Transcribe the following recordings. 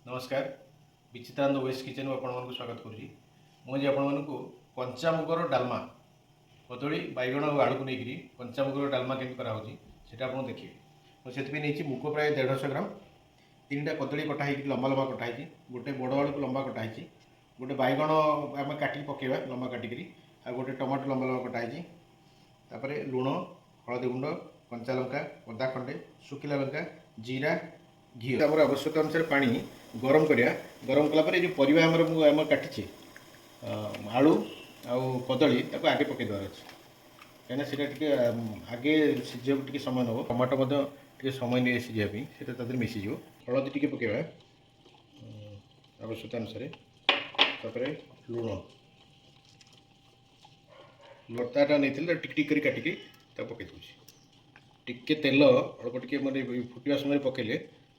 नमस्कार Bichitrananda waste kitchen को आपण स्वागत करुँची मुझे आपण कंचा मुगर डालमा कदली बैगण और आलू को लेकर कंचा मुगर डालमा केमी कराऊँगी आप देखिए मुझे नहीं मुग प्राय 150 ग्राम 3टा कदली कटाई लंबा लंबा कटाई गोटे बड़ आलू को लंबा कटाई गोटे बैगण आम काटिक पकेवा लंबा काटिक आ गोटे टमाटो लंबा लंबा कटाई लुण हलदी गुंड कंचा लंका अदा खंडे शुखिला लंका जीरा घी आम आवश्यकता अनुसार पानी गरम करिया गरम कलापर जो परिवा आम काटी आलू आउ कदली ताको आगे पकईदेवार अच्छे कहीं टी आगे सीझा टी समय नब टमाटो समय नहीं सीझापी से मिसीज हलदी टी पकेवा आवश्यकता अनुसार लुण लताटा नहीं टिक काटिकी पकई दूसरी टिके तेल अल्प टे मैंने फुटा समय पकेले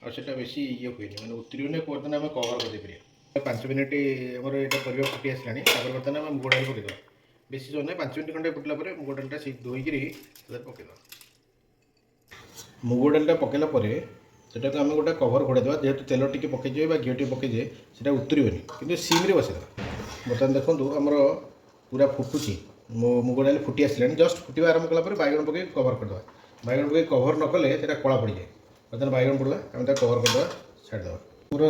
आटा बेसी ये हुए मैंने उतरने बर्तमान आम कवर कर 5 मिनट आमर यहाँ परिवा फुटी आसानी बर्तमान आम मुग डाल पकईद बेसी जो ना 5 मिनट खंडे फुटला मुग डालटा धोईक पकईद मुग डालटा पकईला सेटा आम गोटे कवर घोड़ेद जेहतु तेल टी पकईजे घी टी पकईजे से उतरनी कि सिम्रे बसईद बर्तमान देखो आमर पूरा फुटुची मुग डाल फुटी आसा जस्ट फुटा आरंभ कलापर बैगण पकई कवर करदे बैगण पकई कवर न कले कला पड़ जाए बर्तमान बैगण पड़ा आम कवर करदे छाड़द मोर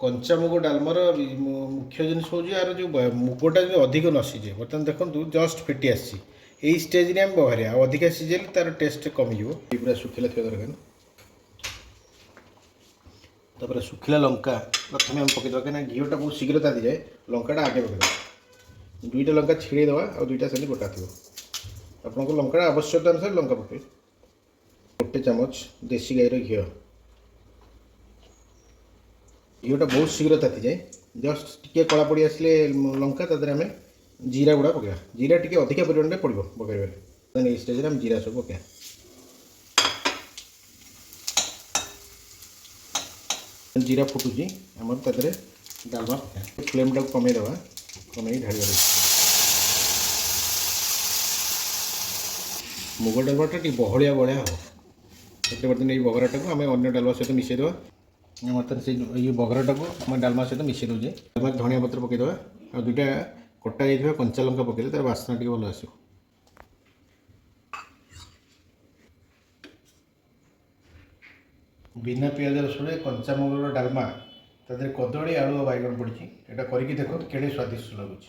कंचा मुग डालमार मुख्य जिनस हूँ यार जो मुगटा जो अधिक न सीझे बर्तमान देखो जस्ट फिटी आसी स्टेज में आम बाहर अधिका सीझे तार टेस्ट कमिज पूरा शुखिला थी दरकार शुखिला लंका प्रथम आम पकईद कहीं घीटा बहुत शीघ्र ताती जाए लंकाटा आगे पकईद 2टा लंका छिड़ेदवा और 2टा से गोटा थी आपको लंका आवश्यकता अनुसार लंका पकई गोटे चामच देसी गाईर घी घीटा बहुत शीघ्र ताती जाए जस्ट टी कला पड़ी आसले लंका आम जीरा गुड़ा पकड़ा जीरा टी अधिका परिमाण में पड़ो पकड़ स्टेज आम जीरा सब पकड़ा जीरा फुटुची आम डालमा फ्लेम टाक कमेदेवा कमे ढाड़ी मुग डालमाटा टी बहलिया बड़िया हम बर्तमान ये बगराटा को आम अन्न डालमा सहित मिसेदेवा बर्तमान से ये बगराटा को आम डालमा सहित मिसे दूचे डालमा धनिया पत्र पकईदेवा और 2टा कटा जाइए कंचा लंका पकईले तार बास्ना टी भल आस बिना पियाज रसुण कंचा मुगर डालमा कदली आलू और बैगण पड़ी यहाँ करके देखो केड़े स्वादिष्ट लगुच।